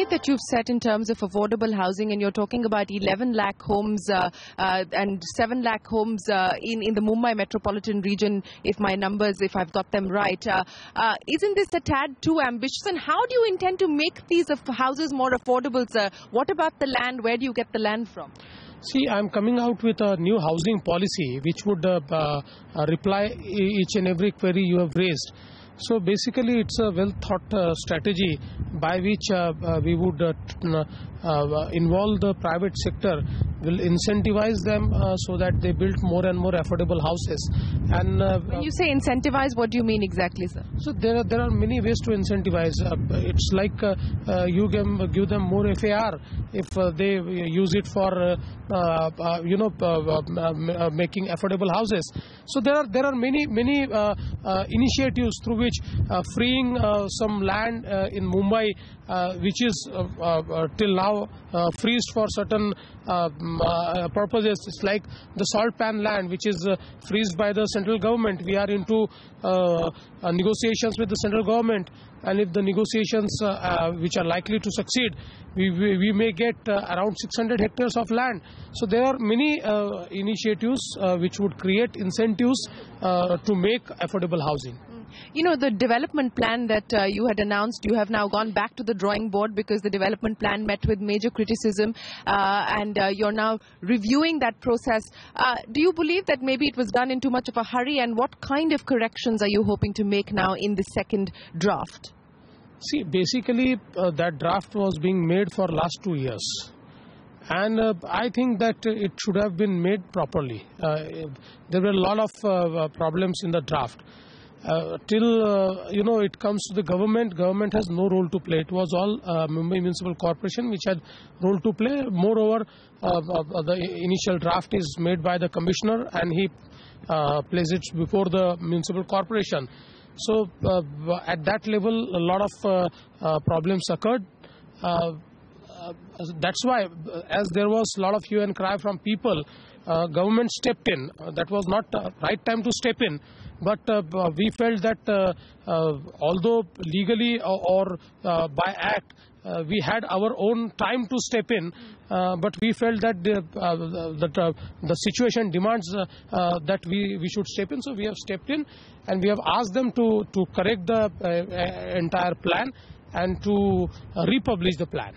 target that you've set in terms of affordable housing, and you're talking about 11 lakh homes and 7 lakh homes in the Mumbai metropolitan region, if I've got them right. Isn't this a tad too ambitious? And how do you intend to make these houses more affordable, sir? What about the land? Where do you get the land from? See, I'm coming out with a new housing policy which would reply each and every query you have raised. So basically it's a well thought strategy by which we would involve the private sector, will incentivize them so that they build more and more affordable houses. And when you say incentivize, what do you mean exactly, sir? So there are many ways to incentivize. It's like you give them more FAR if they use it for making affordable houses. So there are many initiatives through which freeing some land in Mumbai, which is till now freezed for certain purposes. It's like the salt pan land, which is freezed by the central government. We are into negotiations with the central government, and if the negotiations which are likely to succeed, we may get around 600 hectares of land. So there are many initiatives which would create incentives to make affordable housing. You know, the development plan that you had announced, you have now gone back to the drawing board because the development plan met with major criticism, and you're now reviewing that process. Do you believe that maybe it was done in too much of a hurry, and what kind of corrections are you hoping to make now in the second draft? See, basically that draft was being made for last 2 years. And I think that it should have been made properly. There were a lot of problems in the draft. Till it comes to the government has no role to play. It was all Mumbai Municipal Corporation which had role to play. Moreover, the initial draft is made by the commissioner, and he places it before the municipal corporation. So at that level, a lot of problems occurred. That's why, as there was a lot of hue and cry from people, government stepped in. That was not the right time to step in. But we felt that although legally or by act, we had our own time to step in, but we felt that the situation demands that we should step in. So we have stepped in, and we have asked them to correct the entire plan and to republish the plan.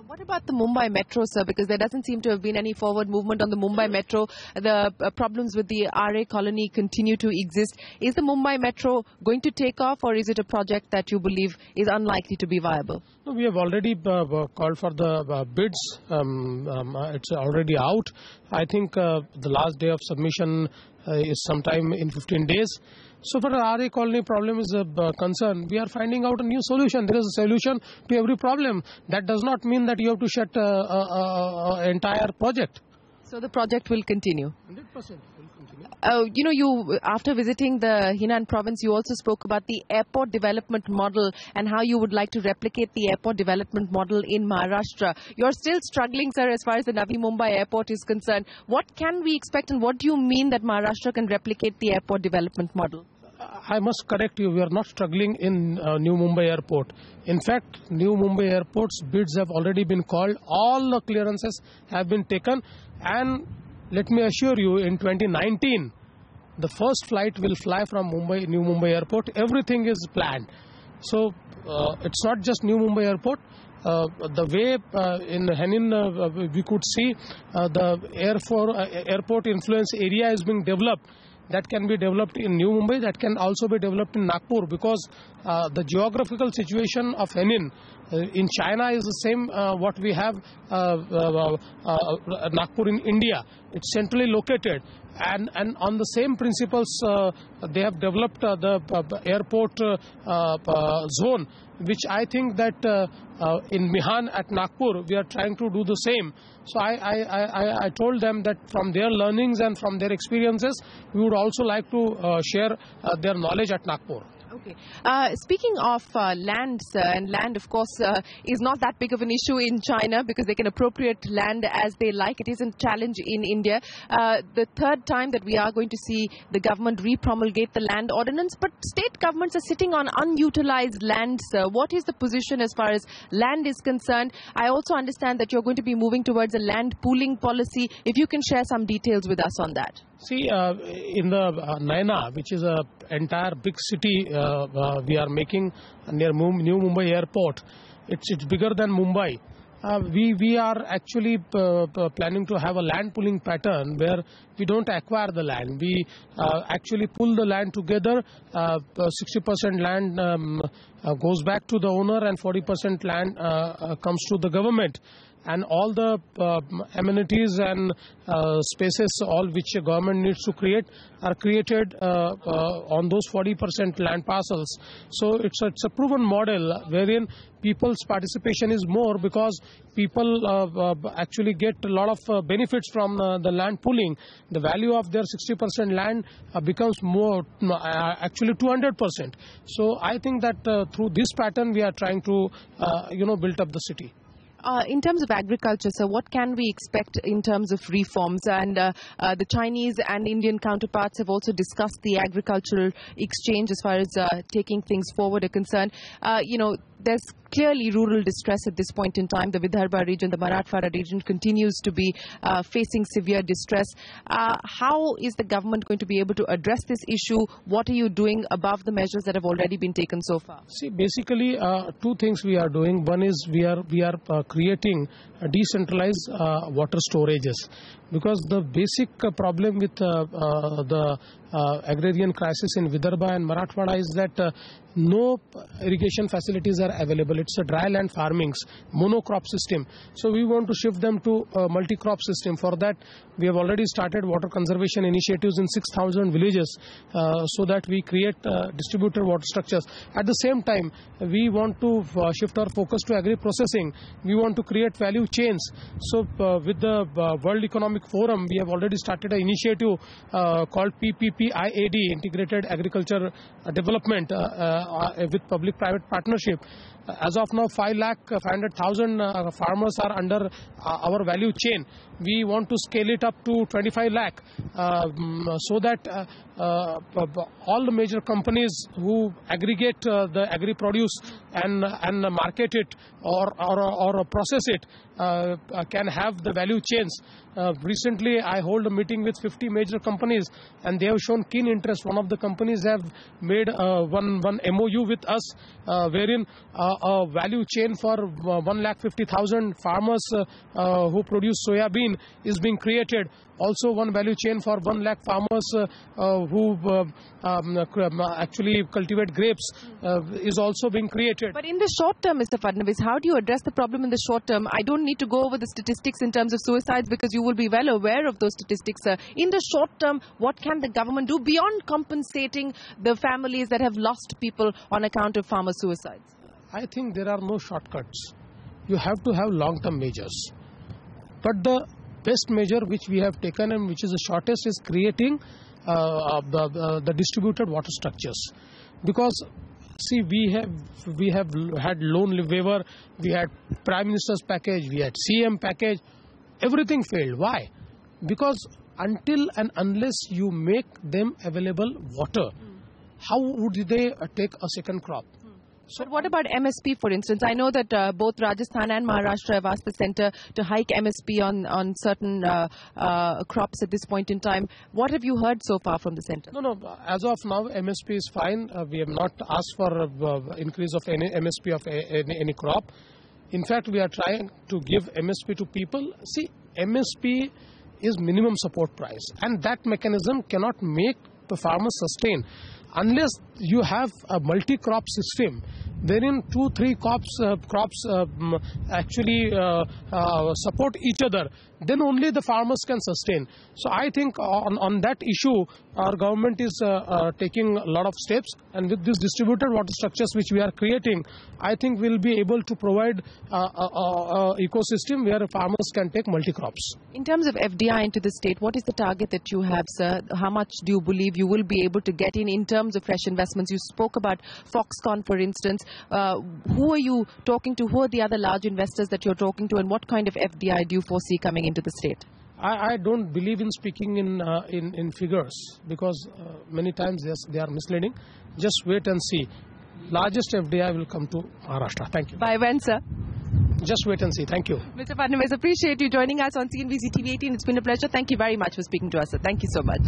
What about the Mumbai Metro, sir? Because there doesn't seem to have been any forward movement on the Mumbai Metro. The problems with the RA colony continue to exist. Is the Mumbai Metro going to take off, or is it a project that you believe is unlikely to be viable? No, we have already called for the bids. It's already out. I think the last day of submission is sometime in 15 days. So for the RA colony problem is a concern. We are finding out a new solution. There is a solution to every problem. That does not mean that you have to shut an entire project. So the project will continue? 100% will continue. You after visiting the Henan province, you also spoke about the airport development model and how you would like to replicate the airport development model in Maharashtra. You're still struggling, sir, as far as the Navi Mumbai airport is concerned. What can we expect, and what do you mean that Maharashtra can replicate the airport development model? I must correct you, we are not struggling in New Mumbai Airport. In fact, New Mumbai Airport's bids have already been called, all the clearances have been taken, and let me assure you, in 2019, the first flight will fly from New Mumbai Airport. Everything is planned. So it's not just New Mumbai Airport. The way in Henan we could see the airport influence area is being developed. That can be developed in New Mumbai, that can also be developed in Nagpur, because the geographical situation of Henan in China is the same what we have Nagpur in India. It's centrally located, and on the same principles they have developed the airport zone, which I think that in Mihan at Nagpur we are trying to do the same. So I told them that from their learnings and from their experiences, we would also like to share their knowledge at Nagpur. Okay. Speaking of land, sir, and land, of course, is not that big of an issue in China because they can appropriate land as they like. It isn't a challenge in India. The third time that we are going to see the government re-promulgate the land ordinance, but state governments are sitting on unutilized land, sir. What is the position as far as land is concerned? I also understand that you're going to be moving towards a land pooling policy. If you can share some details with us on that. See, in the Naina, which is a entire big city, we are making near New Mumbai airport. It's bigger than Mumbai. We are actually planning to have a land pooling pattern where we don't acquire the land. We actually pull the land together. 60% land goes back to the owner and 40% land comes to the government. And all the amenities and spaces, all which a government needs to create, are created on those 40% land parcels. So it's a proven model wherein people's participation is more because people actually get a lot of benefits from the land pooling. The value of their 60% land becomes more, actually 200%. So I think that through this pattern we are trying to build up the city. In terms of agriculture, sir, what can we expect in terms of reforms? And the Chinese and Indian counterparts have also discussed the agricultural exchange as far as taking things forward are concerned. There's clearly rural distress at this point in time. The Vidarbha region, the Marathwada region continues to be facing severe distress. How is the government going to be able to address this issue? What are you doing above the measures that have already been taken so far? See, basically, two things we are doing. One is we are creating decentralized water storages, because the basic problem with the agrarian crisis in Vidarbha and Marathwada is that no irrigation facilities are available. It's a dry land farmings, monocrop system. So we want to shift them to a multi-crop system. For that, we have already started water conservation initiatives in 6,000 villages so that we create distributed water structures. At the same time, we want to shift our focus to agri-processing. We want to create value chains. So with the World Economic Forum, we have already started an initiative called PPPIAD, Integrated Agriculture Development, with public-private partnership. As of now, 5,500,000 farmers are under our value chain. We want to scale it up to 25 lakh so that all the major companies who aggregate the agri-produce and market it or process it can have the value chains. Recently, I hold a meeting with 50 major companies, and they have shown keen interest. One of the companies have made one MOU with us, wherein a value chain for 1,50,000 farmers who produce soya bean is being created. Also, one value chain for 1 lakh farmers who actually cultivate grapes is also being created. But in the short term, Mr. Fadnavis, how do you address the problem in the short term? I don't need to go over the statistics in terms of suicides because you will be well aware of those statistics. In the short term, what can the government do beyond compensating the families that have lost people on account of farmer suicides? I think there are no shortcuts. You have to have long-term measures. But the best measure which we have taken and which is the shortest is creating the distributed water structures. Because see, we have had loan waiver, we had Prime Minister's package, we had CM package, everything failed. Why? Because until and unless you make them available water, how would they take a second crop? But what about MSP, for instance? I know that both Rajasthan and Maharashtra have asked the centre to hike MSP on certain crops at this point in time. What have you heard so far from the centre? No. As of now, MSP is fine. We have not asked for increase of any MSP of any crop. In fact, we are trying to give MSP to people. See, MSP is minimum support price, and that mechanism cannot make the farmers sustain unless you have a multi-crop system wherein 2-3 crops actually support each other, then only the farmers can sustain. So I think on that issue, our government is taking a lot of steps, and with this distributed water structures which we are creating, I think we'll be able to provide ecosystem where farmers can take multi-crops. In terms of FDI into the state, what is the target that you have, sir? How much do you believe you will be able to get in terms of fresh investments? You spoke about Foxconn, for instance. Who are you talking to? Who are the other large investors that you're talking to, and what kind of FDI do you foresee coming into the state? I don't believe in speaking in figures, because many times they are misleading. Just wait and see. Largest FDI will come to Maharashtra. Thank you. By when, sir? Just wait and see. Thank you. Mr. Fadnavis, appreciate you joining us on CNBC TV 18. It's been a pleasure. Thank you very much for speaking to us, sir. Thank you so much.